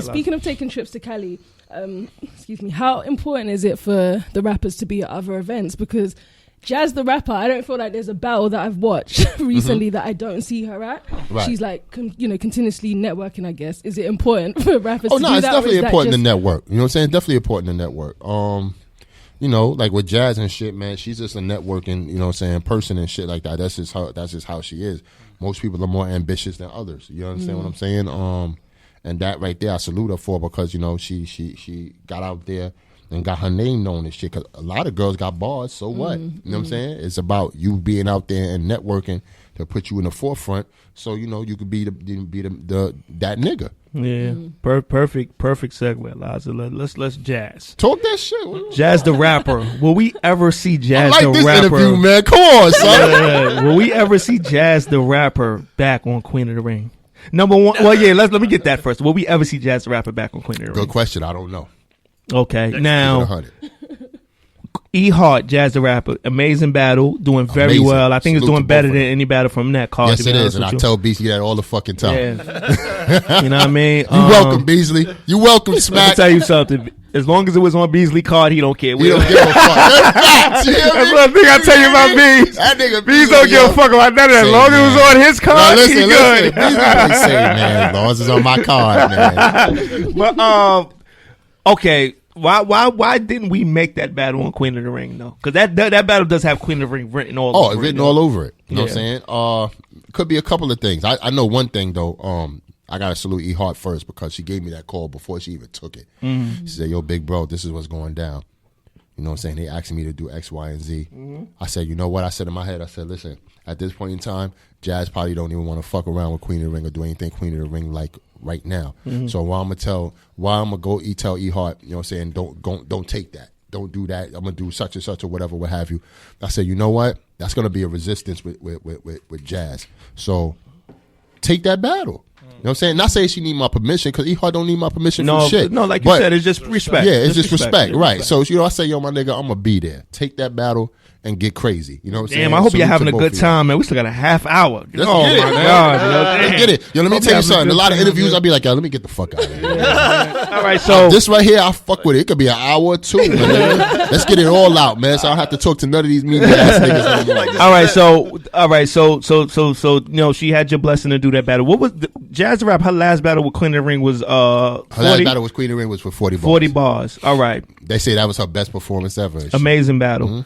Hey, speaking of taking trips to Cali, excuse me, how important is it for the rappers to be at other events? Because Jazz the rapper, I don't feel like there's a battle that I've watched recently that I don't see her at. Right. She's like, continuously networking, I guess. Is it important for rappers to do that? Oh, no, it's definitely important to network. You know what I'm saying? Definitely important to network. Like with Jazz and shit, man, she's just a networking, person and shit like that. That's just how she is. Most people are more ambitious than others. You understand what I'm saying? And that right there, I salute her for, because, she got out there and got her name known and shit. Because a lot of girls got bars, so what? You know what I'm saying? It's about you being out there and networking to put you in the forefront, so you could be that nigga. Yeah, perfect segue, Liza. Let's Jazz. Talk that shit. Jazz the rapper. Will we ever see Jazz the rapper? Interview, man. Come on, son. Will we ever see Jazz the rapper back on Queen of the Ring? Number one. Well, yeah. Let me get that first. Will we ever see Jazz the rapper back on Queen of the Ring? Good question. I don't know. Okay, now E Hart, Jazz the rapper, amazing battle, doing very well. I think it's doing better than any battle from that card. Yes, it is, and I tell Beasley that all the fucking time. Yeah. You know what I mean? You welcome, Beasley. You welcome, Smack. Let me tell you something. As long as it was on Beasley card, he don't care. We don't give a fuck. That's one thing I tell you about Bees. That nigga Bees don't give a fuck about that. As long as it was on his card, listen, he good. Beasley say, man, as long as it's on my card, man. But okay. Why didn't we make that battle on Queen of the Ring though? Because that battle does have Queen of the Ring written all over it. Written all over it. You know what I'm saying? Could be a couple of things. I know one thing though. I gotta salute E Hart first, because she gave me that call before she even took it. She said, "Yo, big bro, this is what's going down." You know what I'm saying? They asked me to do X, Y, and Z. I said, you know what? I said in my head, listen, at this point in time, Jazz probably don't even want to fuck around with Queen of the Ring or do anything Queen of the Ring like right now. So while I'm gonna go tell E Hart, you know what I'm saying, don't take that. Don't do that. I'm gonna do such and such or whatever, what have you. I said, you know what? That's gonna be a resistance with Jazz. So take that battle. You know what I'm saying? Not saying she need my permission, because E-Hart don't need my permission for shit. No, like you said, it's just respect. Yeah, it's just respect. Right. So, I say, yo, my nigga, I'm going to be there. Take that battle and get crazy. You know what I'm saying? Damn, I hope you're having a good time, man. We still got a half hour. My God. Let's get it. Yo, let me tell you something. A lot of interviews, I'll be like, yo, let me get the fuck out of here. All right, so. This right here, I fuck with it. It could be an hour or two, man. Let's get it all out, man. So I don't have to talk to none of these media ass niggas no more. All right, so, she had your blessing to do that battle. What was Jazz the Rap, her last battle with Queen of the Ring was, her last battle with Queen of the Ring was for 40 bars. 40 bars. All right. They say that was her best performance ever. Amazing battle.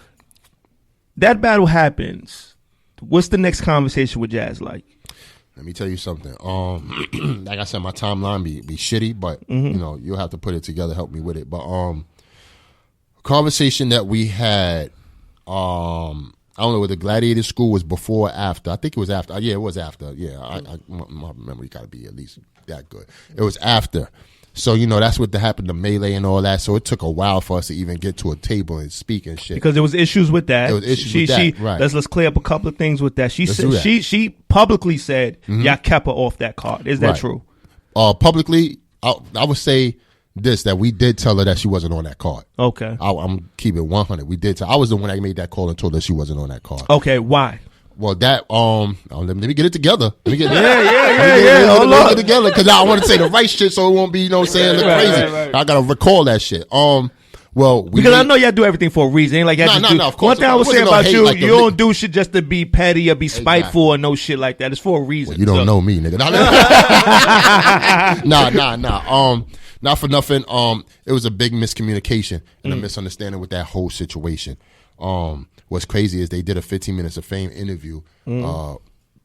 That battle happens. What's the next conversation with Jazz like? Let me tell you something. Like I said, my timeline be shitty, but you'll have to put it together, help me with it. But conversation that we had, I don't know whether Gladiator School was before or after. I think it was after. Yeah, it was after. Yeah, my memory got to be at least that good. It was after. So, that's what happened to Melee and all that. So it took a while for us to even get to a table and speak and shit. Because there was issues with that. There was issues with that, right. Let's clear up a couple of things with that. She publicly said, y'all kept her off that card. Is that true? Publicly, I would say that we did tell her that she wasn't on that card. Okay. I'm keeping it 100. We did tell. I was the one that made that call and told her she wasn't on that card. Okay, why? Well, that let me get it together. Let me get yeah. Let me get it together, because I want to say the right shit, so it won't be saying the crazy. Right. I gotta recall that shit. Because I know y'all do everything for a reason. Ain't like y'all just do. Of course. One thing I would say about you, you don't do shit just to be petty or be spiteful or no shit like that. It's for a reason. Well, you don't know me, nigga. Nah. Not for nothing. It was a big miscommunication and a misunderstanding with that whole situation. What's crazy is they did a 15 Minutes of Fame interview,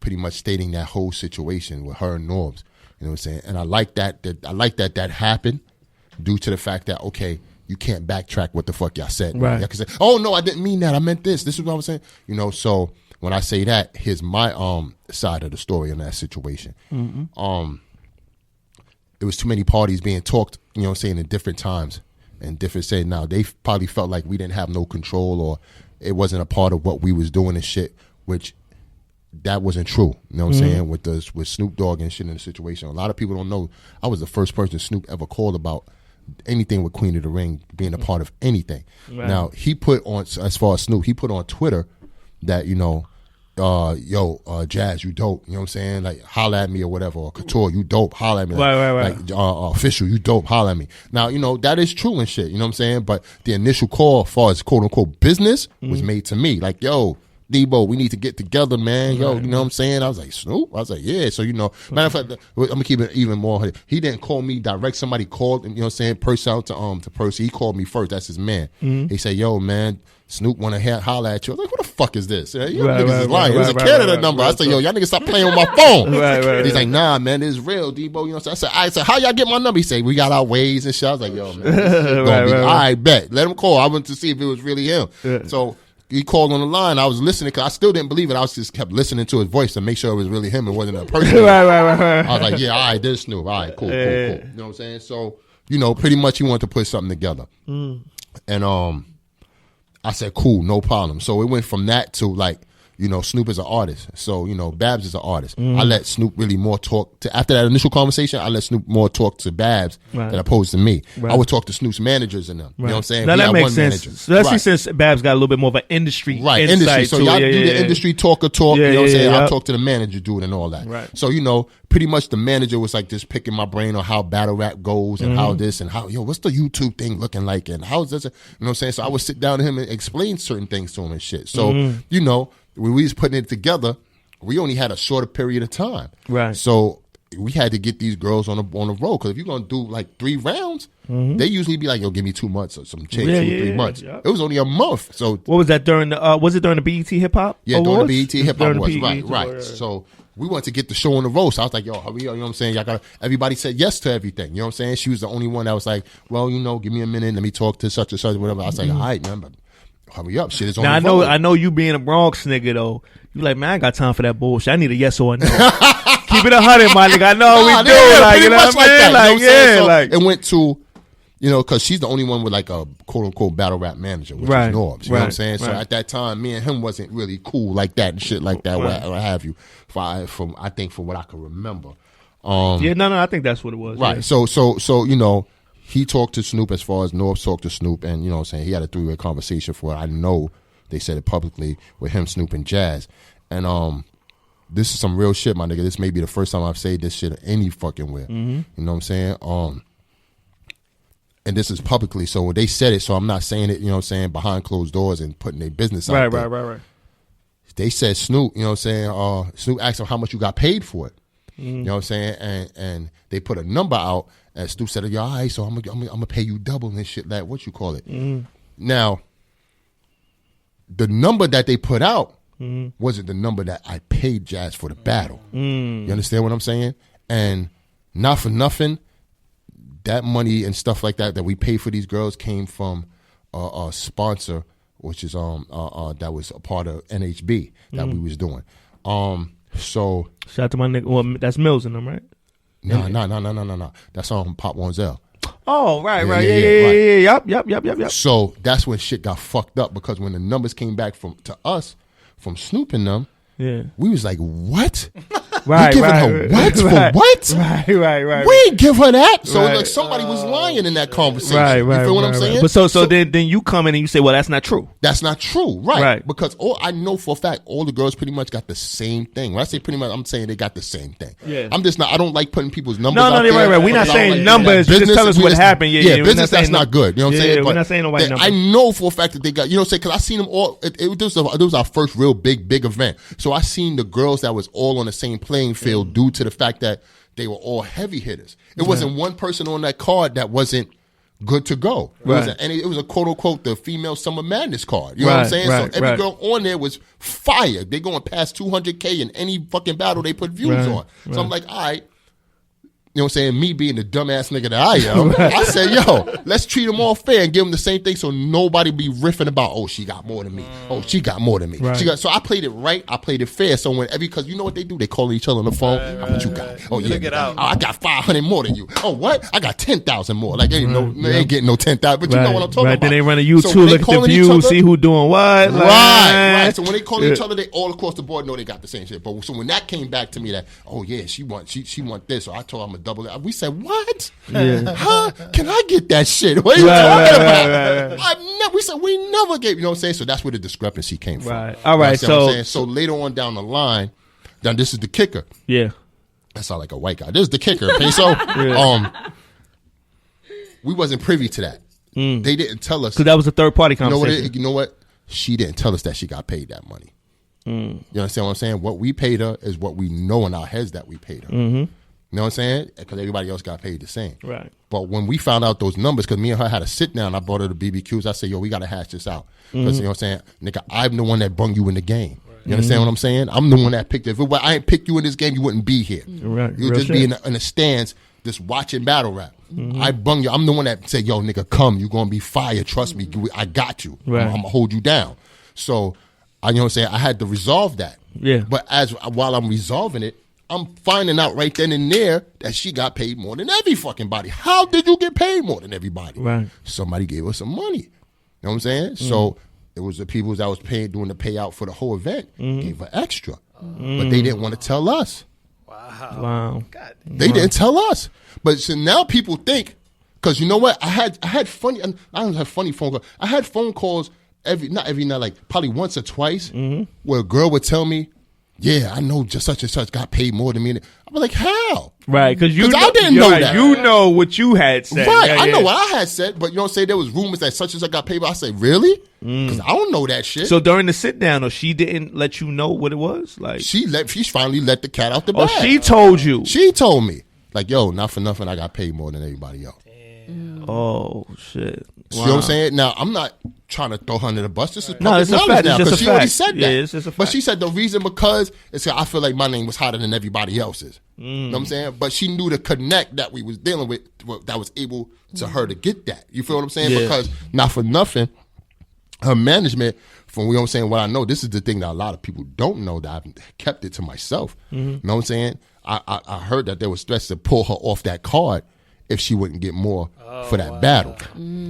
pretty much stating that whole situation with her and Norbs. You know what I'm saying? And I like that happened due to the fact that, okay, you can't backtrack what the fuck y'all said. Right. Y'all can say, oh, no, I didn't mean that. I meant this. This is what I was saying. So when I say that, here's my side of the story in that situation. There was too many parties being talked, in different times and different saying. Now, they probably felt like we didn't have no control, or it wasn't a part of what we was doing and shit, which that wasn't true. You know what I'm saying? With Snoop Dogg and shit in the situation. A lot of people don't know I was the first person Snoop ever called about anything with Queen of the Ring being a part of anything. Right. Now, he put on, as far as Snoop, he put on Twitter that, Jazz, you dope. You know what I'm saying? Like, holla at me or whatever. Or Couture, you dope. Holla at me. Right. Like, Official, you dope. Holla at me. Now, that is true and shit. You know what I'm saying? But the initial call, as far as quote unquote business, was made to me. Like, yo, Debo, we need to get together, man. Yo, you know what I'm saying? I was like, Snoop? I was like, yeah. So, matter of fact, I'm going to keep it even more. He didn't call me direct. Somebody called, you know what I'm saying, person out to Percy. He called me first. That's his man. He said, yo, man, Snoop want to holler at you. I was like, what the fuck is this? You niggas is lying. It was a Canada number. I said, yo, y'all niggas stop playing on my phone. He's like, nah, man, it's real, Debo. You know what I'm saying? I said, how y'all get my number? He said, we got our ways and shit. I was like, yo, man, this is gonna be, all right, bet. Let him call. I wanted to see if it was really him. So he called on the line. I was listening because I still didn't believe it. I was just kept listening to his voice to make sure it was really him. It wasn't a person. Right. I was like, yeah, all right, this is Snoop. All right, cool. You know what I'm saying? So, pretty much he wanted to put something together. And I said, cool, no problem. So it went from that to like, Snoop is an artist. So, Babs is an artist. I let Snoop really more talk after that initial conversation, I let Snoop more talk to Babs than opposed to me. I would talk to Snoop's managers and them. You know what I'm saying? Now that makes sense. Especially since Babs got a little bit more of an industry insight. So y'all do the industry talker talk. You know what I'm saying? I talk to the manager dude and all that. Right. So, pretty much the manager was like just picking my brain on how battle rap goes and how this and how, what's the YouTube thing looking like and how's this? You know what I'm saying? So I would sit down to him and explain certain things to him and shit. So, when we was putting it together, we only had a shorter period of time. Right. So we had to get these girls on the road because if you're gonna do like 3 rounds, they usually be like, "Yo, give me 2 months or some change, 2 or 3 months." Yeah. It was only a month. So what was that during the? Was it during the BET Hip Hop? Yeah, Awards? during the BET Hip Hop Awards. Right. Right. So we wanted to get the show on the road. So I was like, "Yo, hurry up!" You know what I'm saying? Y'all got. Everybody said yes to everything. You know what I'm saying? She was the only one that was like, "Well, give me a minute. Let me talk to such and such, whatever." I was like, "All right, man, but hurry up, shit is on." Now the road. I know you being a Bronx nigga though. You like, man, I ain't got time for that bullshit. I need a yes or a no. Keep it 100, my nigga. I know we do. Yeah, like, you know what I mean? Like, it went to, because she's the only one with like a quote unquote battle rap manager, which is Norbs. You know what I'm saying? So at that time, me and him wasn't really cool like that and shit like that, what have you. I think from what I can remember. I think that's what it was. Right. Yeah. So he talked to Snoop as far as Norbs talked to Snoop, and you know what I'm saying, he had a 3-way conversation for it. I know they said it publicly with him, Snoop, and Jazz. And this is some real shit, my nigga. This may be the first time I've said this shit any fucking where. You know what I'm saying? And this is publicly, so when they said it, so I'm not saying it, you know what I'm saying, behind closed doors and putting their business out there. Right. They said Snoop, you know what I'm saying, Snoop asked him how much you got paid for it. You know what I'm saying? And they put a number out, and Snoop said, "Yo, all right, so I'm gonna pay you double and shit, like what you call it." Now, the number that they put out wasn't the number that I paid Jazz for the battle. You understand what I'm saying? And not for nothing, that money and stuff like that we pay for these girls came from a sponsor, which is that was a part of NHB that we was doing. So shout out to my nigga. Well, that's Mills in them, right? No. That's Pop Wanzel. Oh, right. Yeah. Yep. So that's when shit got fucked up, because when the numbers came back to us from Snoop and them, we was like, what? Right, we giving her what? For what? Right. We ain't give her that. So like somebody was lying in that conversation. Right. You feel what I'm saying? But so then you come in and you say, well, that's not true. That's not true. Right. Because I know for a fact all the girls pretty much got the same thing. When I say pretty much, I'm saying they got the same thing. Yeah. I'm just not, I don't like putting people's numbers out there. Right. We're not saying numbers. You just tell us what happened. Yeah, business, that's not good. You know what I'm saying? We're not saying nobody numbers. I know for a fact that they got, you know what I'm saying? Because I seen them all, it was our first real big event. So I seen the girls that was all on the same playing field due to the fact that they were all heavy hitters. It wasn't one person on that card that wasn't good to go. It was a quote unquote the female Summer Madness card. You know what I'm saying? So every girl on there was fire. They going past 200K in any fucking battle they put views on. So I'm like, all right. You know what I'm saying? Me being the dumbass nigga that I am, I said, yo, let's treat them all fair and give them the same thing so nobody be riffing about, oh, she got more than me. Oh, she got more than me. So I played it right. I played it fair. So because you know what they do? They call each other on the phone. How much you got? Oh, yeah. Oh, I got 500 more than you. Oh, what? I got 10,000 more. Like, they ain't getting no 10,000, but you know what I'm talking about. Then they run a YouTube, look at the views, see who doing what. Right. So when they call each other, they all across the board know they got the same shit. But so when that came back to me that, oh, yeah, she want this. So I told her I'm a double. We said, what? Yeah. Huh? Can I get that shit? What are you talking about? Right. We said, we never gave, you know what I'm saying? So that's where the discrepancy came from. Right. All right. You know what I'm saying? So later on down the line, now this is the kicker. Yeah. That sound like a white guy. This is the kicker. Okay, so we wasn't privy to that. They didn't tell us. Because that was a third party conversation. You know what? She didn't tell us that she got paid that money. You understand what I'm saying? What we paid her is what we know in our heads that we paid her. You know what I'm saying? Because everybody else got paid the same. Right. But when we found out those numbers, because me and her had a sit down, I brought her to BBQs. I said, yo, we got to hash this out. Because you know what I'm saying? Nigga, I'm the one that brung you in the game. You understand what I'm saying? I'm the one that picked it. If I ain't picked you in this game, you wouldn't be here. Right. You would just be in a stands just watching battle rap. I brung you. I'm the one that said, yo, nigga, come. You're going to be fire. Trust me. I got you. Right. I'm going to hold you down. So, you know what I'm saying? I had to resolve that. Yeah. But while I'm resolving it, I'm finding out right then and there that she got paid more than every fucking body. How did you get paid more than everybody? Right. Somebody gave us some money. You know what I'm saying? So it was the people that was paying, doing the payout for the whole event, gave her extra. But they didn't want to tell us. Wow. God. They didn't tell us. But so now people think, because you know what? I had funny, I don't have funny phone calls. I had phone calls not every night, like probably once or twice, where a girl would tell me, yeah, I know just such and such got paid more than me. I'm like, how? Right, because I didn't know that. You know what you had said. Right, I know what I had said, but you don't say there was rumors that such and such got paid. But I say, really? Because I don't know that shit. So during the sit down, or she didn't let you know what it was? Like she finally let the cat out the bag. Oh, she told you. She told me, like, yo, not for nothing, I got paid more than everybody else. Oh shit! You know what I'm saying? Now I'm not trying to throw her under the bus. This is No, it's a fact. now It's just because a she already fact. said that. Yeah, it's just a But fact. she said the reason because it's I feel like my name was hotter than everybody else's. You know what I'm saying? But she knew the connect that we was dealing with that was able to her to get that. You feel what I'm saying? Yeah. Because not for nothing, her management, from you know what I'm saying, what I know, this is the thing that a lot of people don't know that I've kept it to myself. You know what I'm saying? I heard that there was threats to pull her off that card if she wouldn't get more for that battle.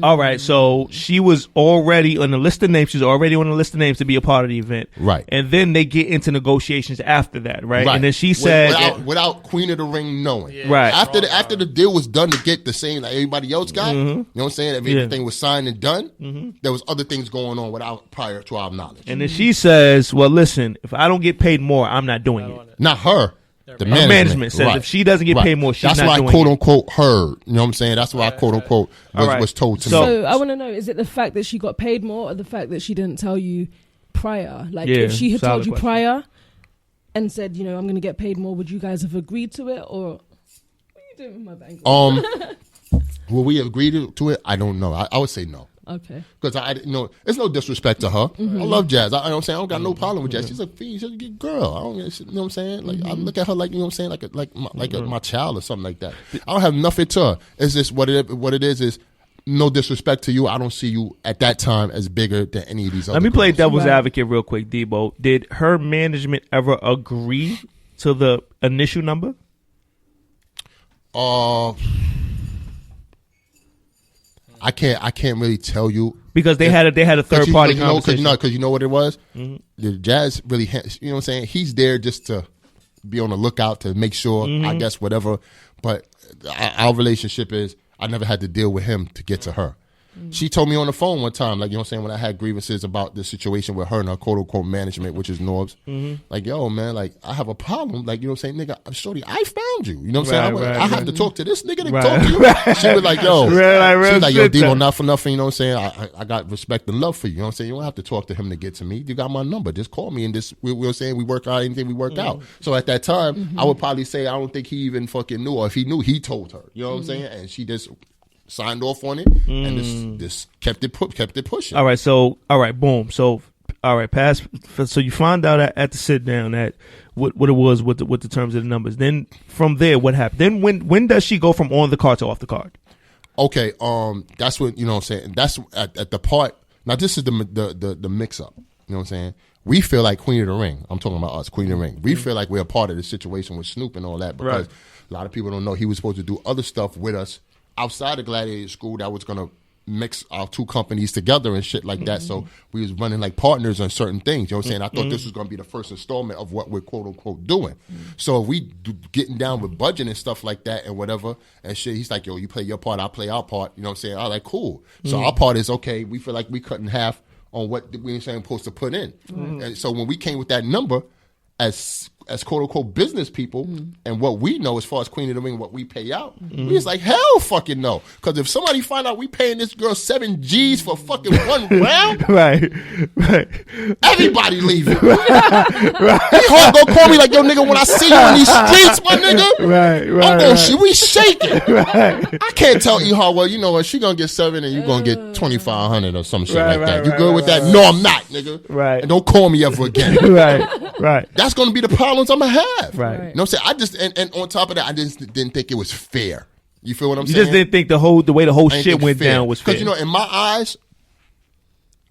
All right, so she was already on the list of names. She's already on the list of names to be a part of the event. Right. And then they get into negotiations after that, right? And then she said... Without Queen of the Ring knowing. Yeah. Right. After the deal was done to get the same like everybody else got, you know what I'm saying? If everything was signed and done, there was other things going on prior to our knowledge. And then she says, well, listen, if I don't get paid more, I'm not doing it. Not her. The management says if she doesn't get paid more, she's That's not why doing I quote unquote heard. You know what I'm saying? That's why I quote unquote was told to me. So I want to know: is it the fact that she got paid more, or the fact that she didn't tell you prior? Like, if she had told you prior and said, you know, I'm going to get paid more, would you guys have agreed to it, or what are you doing with my bank? Will we agree to it? I don't know. I would say no. Okay. Because it's no disrespect to her. I love Jazz. I don't say I don't got no problem with Jazz. She's a good girl. I don't, you know what I'm saying? Like I look at her like, you know what I'm saying, like my child or something like that. I don't have nothing to her. It's just what it is no disrespect to you. I don't see you at that time as bigger than any of these other Let me play girls. devil's advocate real quick, Debo. Did her management ever agree to the initial number? I can't really tell you because they had a third party conversation. Because you know what it was. The Jazz really, you know what I'm saying. He's there just to be on the lookout to make sure. I guess whatever. But our relationship is I never had to deal with him to get to her. She told me on the phone one time, like, you know what I'm saying, when I had grievances about the situation with her and her quote-unquote management, which is Norbs, like, yo, man, like, I have a problem. Like, you know what I'm saying, nigga, shorty, I found you. You know what I'm saying? I have to talk to this nigga to talk to you. She was like, yo, she was like, yo, Debo, not for nothing, you know what I'm saying? I got respect and love for you. You know what I'm saying? You don't have to talk to him to get to me. You got my number. Just call me and just, we were saying we work out anything we work out. So at that time, I would probably say I don't think he even fucking knew, or if he knew, he told her. You know what I'm saying? And she just signed off on it and just kept it pushing. All right, boom. So, all right, so you find out at the sit down that what it was with the terms of the numbers. Then from there, what happened? Then when does she go from on the card to off the card? Okay, that's what, you know what I'm saying. That's at the part. Now this is the mix up. You know what I'm saying. We feel like Queen of the Ring. I'm talking about us, Queen of the Ring. We feel like we're a part of the situation with Snoop and all that because a lot of people don't know he was supposed to do other stuff with us outside of Gladiator School that was going to mix our two companies together and shit like that. So we was running like partners on certain things. You know what I'm saying? I thought this was going to be the first installment of what we're quote unquote doing. So if we getting down with budget and stuff like that and whatever and shit, he's like, yo, you play your part, I play our part. You know what I'm saying? I like, cool. So our part is okay. We feel like we cut in half on what we ain't supposed to put in. And so when we came with that number as quote unquote business people and what we know as far as Queen of the Ring, what we pay out, we was like, hell fucking no. Because if somebody find out we paying this girl 7 G's for fucking one round, right. everybody leaving. He hard gonna call me like, yo nigga, when I see you in these streets, my nigga, I'm gonna we shaking. I can't tell E Hard, well, you know what, she gonna get 7 and you gonna get 2,500 or some shit like that. You good with that? No, I'm not, nigga. Right. And don't call me ever again. Right. That's gonna be the problem I'm gonna have. Right. You know what I'm saying? I just and on top of that, I didn't think it was fair. You feel what I'm saying? saying? You just didn't think the way the whole shit went down was fair. Because, you know, in my eyes,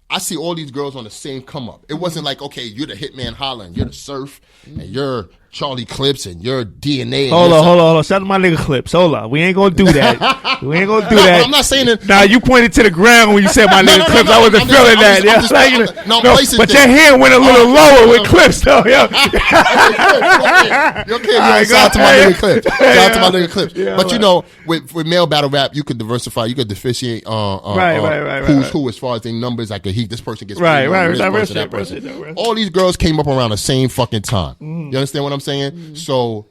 I see all these girls on the same come up. It wasn't like, okay, you're the Hitman Holla and you're the Surf and you're Charlie Clips and you're DNA. Hold on. Shout out to my nigga Clips. Hold on. We ain't gonna do that. We ain't gonna do that. I'm not saying that. Nah, you pointed to the ground when you said my nigga Clips. I wasn't feeling that. But your hand went a little lower with Clips, though. Yo, shout out to my nigga Clips. Shout out to my nigga Clips. But you know, with male battle rap, you could diversify. You could differentiate who's who as far as their numbers. Like this person gets that person. All these girls came up around the same fucking time. You understand what I'm saying? So,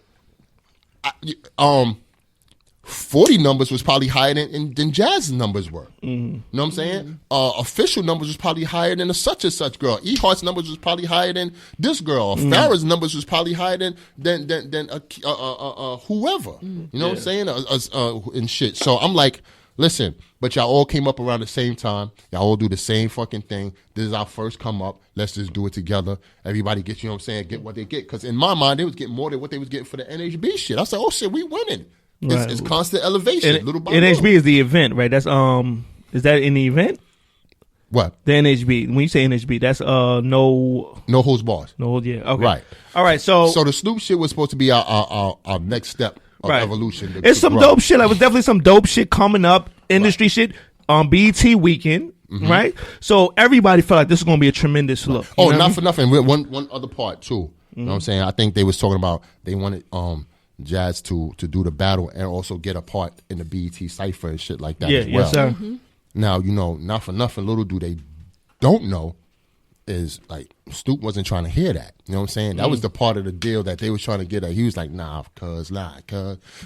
40 numbers was probably higher than Jazz's numbers were. You know what I'm saying? Official numbers was probably higher than a such and such girl. E Hart's numbers was probably higher than this girl. Farrah's numbers was probably higher than whoever. You know what I'm saying? And shit. So I'm like, listen, but y'all all came up around the same time. Y'all all do the same fucking thing. This is our first come up. Let's just do it together. Everybody gets, you know what I'm saying, get what they get. Because in my mind, they was getting more than what they was getting for the NHB shit. I said, oh shit, we winning. It's constant elevation. Little by NHB little. is the event, right? That's is that in the event? What? The NHB. When you say NHB, that's no holds bars. No holds, yeah. Okay. Right. All right. So the Snoop shit was supposed to be our next step of evolution. It's some dope shit. Like, was definitely some dope shit coming up. Industry shit on BET weekend. Right. So everybody felt like this was going to be a tremendous look. Oh, not for nothing. One other part too. You know what I'm saying? I think they was talking about they wanted Jazz to do the battle and also get a part in the BET cipher and shit like that as well. Yes, sir. Now, you know, not for nothing, little do they don't know is like Snoop wasn't trying to hear that. You know what I'm saying? That was the part of the deal that they was trying to get at. He was like, nah, cuz, I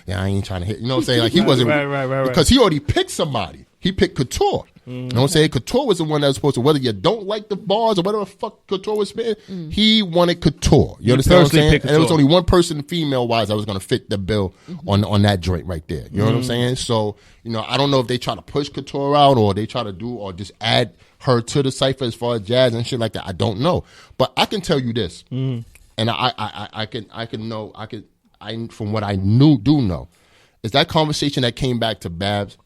ain't trying to hit. You know what I'm saying? Like he wasn't right. Because he already picked somebody. He picked Couture. You know what I'm saying? Couture was the one that was supposed to, whether you don't like the bars or whatever the fuck Couture was spitting, he wanted Couture. You understand what I'm saying? And there was only one person, female-wise, that was going to fit the bill on that joint right there. You know what I'm saying? So, you know, I don't know if they try to push Couture out or they try to do or just add her to the cipher as far as Jazz and shit like that. I don't know. But I can tell you this, and I can know, from what I do know, is that conversation that came back to Babs,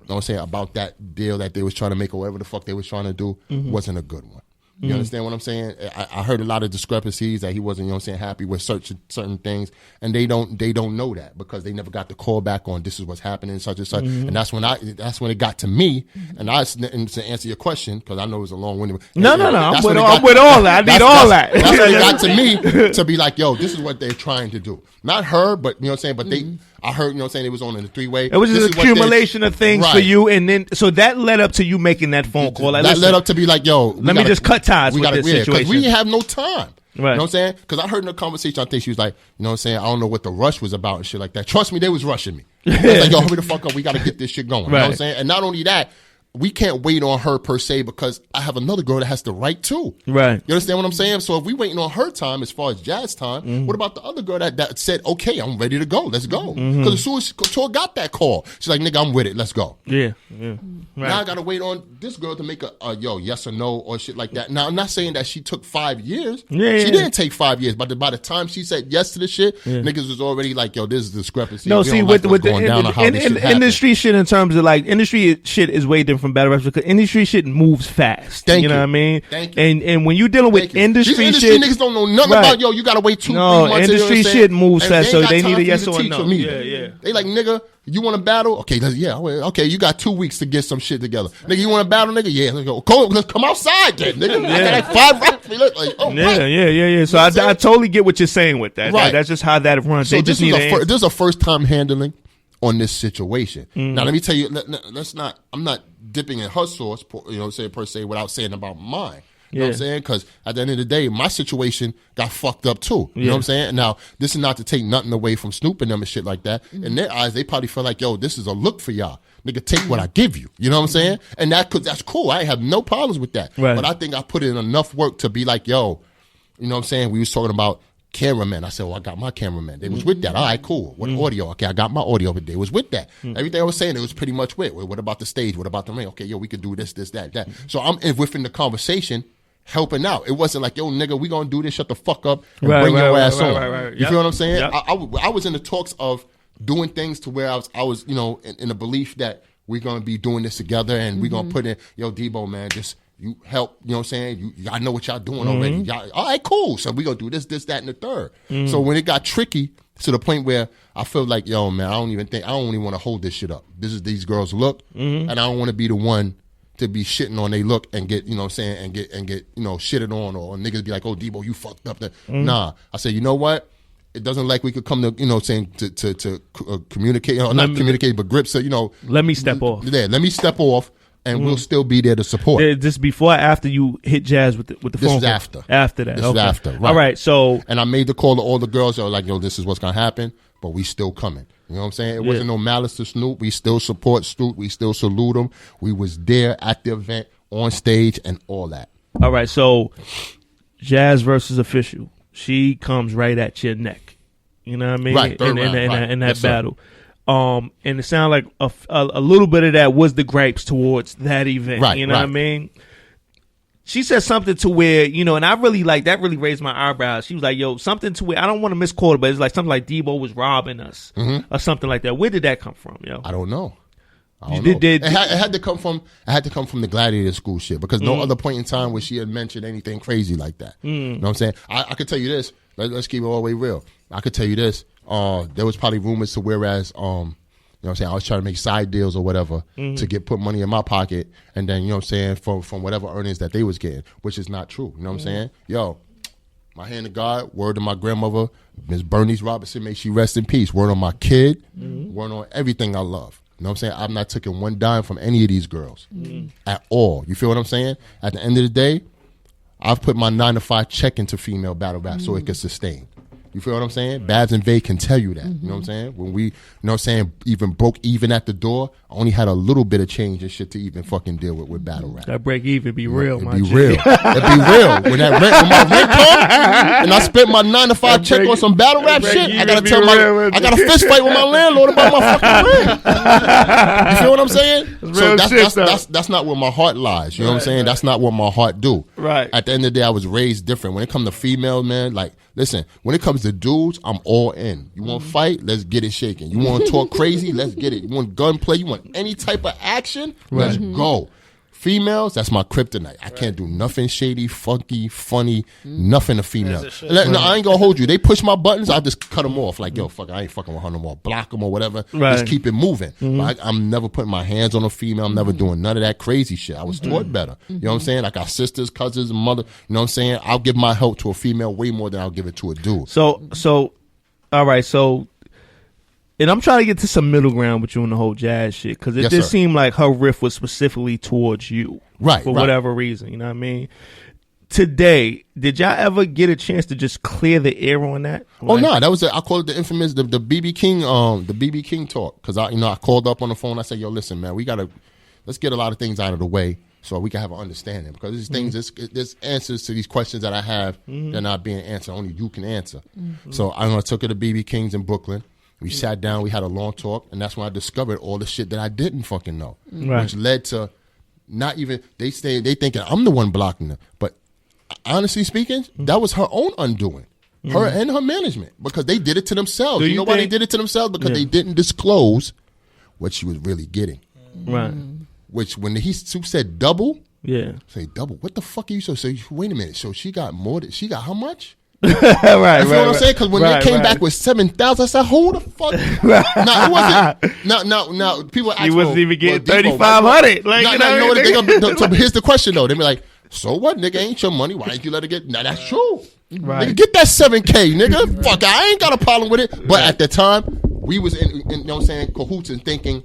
you know what I'm saying, about that deal that they was trying to make or whatever the fuck they was trying to do, wasn't a good one. You understand what I'm saying? I heard a lot of discrepancies that he wasn't, you know what I'm saying, happy with certain things, and they don't know that because they never got the call back on this is what's happening, such and such. And that's when it got to me, and to answer your question, because I know it was a long-winded. No, I'm with all that. I need all that. That's when it got to me to be like, yo, this is what they're trying to do. Not her, but you know what I'm saying, but they. I heard, you know what I'm saying, it was on in the three-way. It was just an accumulation of things for you, and then, so that led up to you making that phone call. Like, that led up to be like, yo, let me just cut ties with this situation. Because we didn't have no time. Right. You know what I'm saying? Because I heard in the conversation, I think she was like, you know what I'm saying, I don't know what the rush was about and shit like that. Trust me, they was rushing me. I was like, yo, hurry the fuck up. We got to get this shit going. You know what I'm saying? And not only that, we can't wait on her per se because I have another girl that has to write too. Right. You understand what I'm saying? So if we waiting on her time as far as Jazz time, what about the other girl that said, okay, I'm ready to go. Let's go. Because as soon as Couture got that call, she's like, nigga, I'm with it. Let's go. Yeah. Right. Now I got to wait on this girl to make a yes or no or shit like that. Now, I'm not saying that she took 5 years. She didn't take 5 years. But by the time she said yes to the shit, niggas was already like, yo, this is discrepancy. No, see, with the industry shit in terms of like, industry shit is way different from battle raps because industry shit moves fast. Thank you know you. what I mean? Thank you. And when you're dealing with industry These shit, niggas don't know nothing right. about you got to wait 2-3 months. Industry shit moves fast, so they need a yes or no. no. Yeah. They like, nigga, you want to battle? Okay, okay, you got 2 weeks to get some shit together. Nigga, you want to battle, nigga? Yeah, let's go. Let's come outside then, nigga. I got like 5 raps. Like, oh, yeah. So I totally get what you're saying with that. Right. That's just how that runs. So they just need this is a first time handling on this situation. Now let me tell you, I'm not dipping in her sauce, per se, without saying about mine. You know what I'm saying? Because at the end of the day, my situation got fucked up too. You know what I'm saying? Now, this is not to take nothing away from Snoop and them and shit like that. In their eyes, they probably feel like, yo, this is a look for y'all. Nigga, take what I give you. You know what I'm saying? And that's cool. I have no problems with that. Right. But I think I put in enough work to be like, yo, you know what I'm saying? We was talking about cameraman. I said, well, I got my cameraman. They was with that. All right, cool. What audio? Okay, I got my audio, but they was with that. Everything I was saying, it was pretty much with. What about the stage? What about the ring? Okay, yo, we could do this, that. So I'm within the conversation, helping out. It wasn't like, yo, nigga, we gonna do this, shut the fuck up, and bring your ass on. Right. You feel what I'm saying? Yep. I was in the talks of doing things to where I was in the belief that we're gonna be doing this together and we're gonna put in, yo, Debo, man, just you help, you know what I'm saying? I know what y'all doing already. Y'all, all right, cool. So we gonna do this, that, and the third. So when it got tricky to the point where I feel like, yo, man, I don't even want to hold this shit up. This is these girls' look, and I don't want to be the one to be shitting on they look and get, you know what I'm saying, and get shitted on, or niggas be like, oh, Debo, you fucked up. Nah, I say, you know what? It doesn't like we could come to, to communicate, not communicate, but grips. Let me step off. Yeah, let me step off, and we'll still be there to support. This before or after you hit Jazz with the phone call? This is after. After that. This is after. Right. All right, so. And I made the call to all the girls that were like, yo, this is what's going to happen, but we still coming. You know what I'm saying? It wasn't no malice to Snoop. We still support Snoop. We still salute him. We was there at the event, on stage, and all that. All right, so Jazz versus Official. She comes right at your neck. You know what I mean? Right, third round, in that yes, battle. And it sounded like a little bit of that was the gripes towards that event. Right, you know what I mean? She said something to where, and I really that really raised my eyebrows. She was like, yo, something to where, I don't want to misquote it, but it's like something like Debo was robbing us or something like that. Where did that come from, yo? I don't know. It had to come from the Gladiator School shit, because no other point in time where she had mentioned anything crazy like that. You know what I'm saying? I could tell you this. Let's keep it all the way real. I could tell you this. There was probably rumors to whereas, you know what I'm saying, I was trying to make side deals or whatever to put money in my pocket, and then, you know what I'm saying, from whatever earnings that they was getting, which is not true. You know what I'm saying? Yo, my hand to God, word to my grandmother, Miss Bernice Robertson, may she rest in peace. Word on my kid, word on everything I love. You know what I'm saying? I've not taken one dime from any of these girls at all. You feel what I'm saying? At the end of the day, I've put my 9-to-5 check into female battle rap so it can sustain. You feel what I'm saying? Babs and Vay can tell you that. You know what I'm saying? When we, you know what I'm saying, even broke even at the door, I only had a little bit of change and shit to even fucking deal with battle rap. That break even be real, man. It'd be real. It'd be real. When my rent come and I spent my 9-to-5 check on some battle rap shit, I got a fist fight with my landlord about my fucking rent. You feel what I'm saying? So that's not where my heart lies. You know what I'm saying? That's not what my heart do. Right. At the end of the day, I was raised different. When it comes to female, man, like, listen, when it comes to dudes, I'm all in. You want to fight? Let's get it shaking. You want to talk crazy? Let's get it. You want gunplay? You want any type of action? Let's go. Females, that's my kryptonite. I can't do nothing shady, funky, funny, nothing to female. No, I ain't gonna hold you. They push my buttons, I just cut them off. Like, yo, fuck, I ain't fucking with her no more. Block them or whatever. Just keep it moving. But I'm never putting my hands on a female. I'm never doing none of that crazy shit. I was taught better. You know what I'm saying? I got sisters, cousins, mother. You know what I'm saying? I'll give my help to a female way more than I'll give it to a dude. So, all right, so. And I'm trying to get to some middle ground with you on the whole Jazz shit, because it just seemed like her riff was specifically towards you, for whatever reason. You know what I mean? Today, did y'all ever get a chance to just clear the air on that? Oh no, that was I call it the infamous the BB King talk, because I called up on the phone. I said, yo, listen, man, let's get a lot of things out of the way so we can have an understanding, because these things, there's answers to these questions that I have. They're not being answered. Only you can answer. So I took her to BB King's in Brooklyn. We sat down, we had a long talk, and that's when I discovered all the shit that I didn't fucking know, which led to not even, they thinking I'm the one blocking them. But honestly speaking, that was her own undoing, her and her management, because they did it to themselves. You know why they did it to themselves? Because they didn't disclose what she was really getting. Right. which when he said double, yeah, say double. What the fuck are you so? Wait a minute. So she got more. She got how much? right, you know what I'm saying? Because when they came back with 7,000, I said, "Who the fuck?" Now it wasn't. Now people ask, he wasn't even getting 3,500. Like, so here's the question though. They be like, "So what, nigga? Ain't your money? Why ain't you let it get?" Now that's true. Right. Nigga, get that 7K, nigga. Fuck, I ain't got a problem with it. But at the time, we was in you know what I'm saying, cahoots and thinking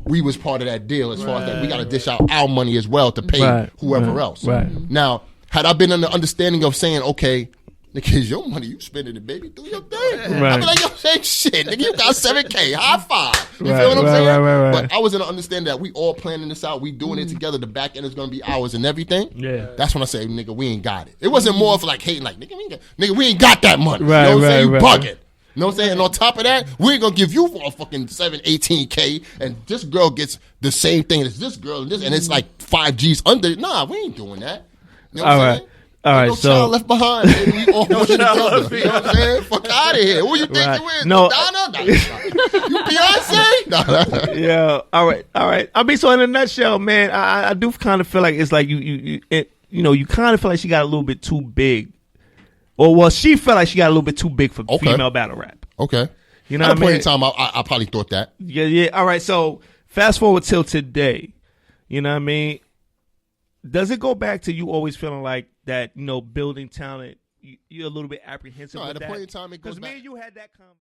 we was part of that deal as far as that we got to dish out our money as well to pay whoever else. Right. Now, had I been in the understanding of saying, okay, nigga, it's your money, you spending it, baby, do your thing. Right. I be like, yo, same shit, nigga, you got 7K, high five. You feel what I'm saying? Right. But I was in the understanding that we all planning this out, we doing it together, the back end is going to be ours and everything. Yeah. That's when I say, nigga, we ain't got it. It wasn't more of like hating, like, nigga, we ain't got that money. Right, you know what I'm saying? You bugging. Right. You know what I'm saying? And on top of that, we ain't gonna give you a fucking 18K, and this girl gets the same thing as this girl, and it's like 5 G's under. Nah, we ain't doing that. You know what I'm saying? All right, no so child left behind. We all no together. You know what I'm saying? Fuck out of here. Who you think you is? No. Madonna? Nah. You Beyonce? Nah. Yeah. All right. I mean, so in a nutshell, man, I do kind of feel like it's like you kind of feel like she got a little bit too big. Or well, she felt like she got a little bit too big for female battle rap. Okay. You know At what I mean? At a point in time, I probably thought that. Yeah. All right. So fast forward till today. You know what I mean? Does it go back to you always feeling like that, building talent, you're a little bit apprehensive with At a that? point in time, it goes back. Because me and you had that conversation.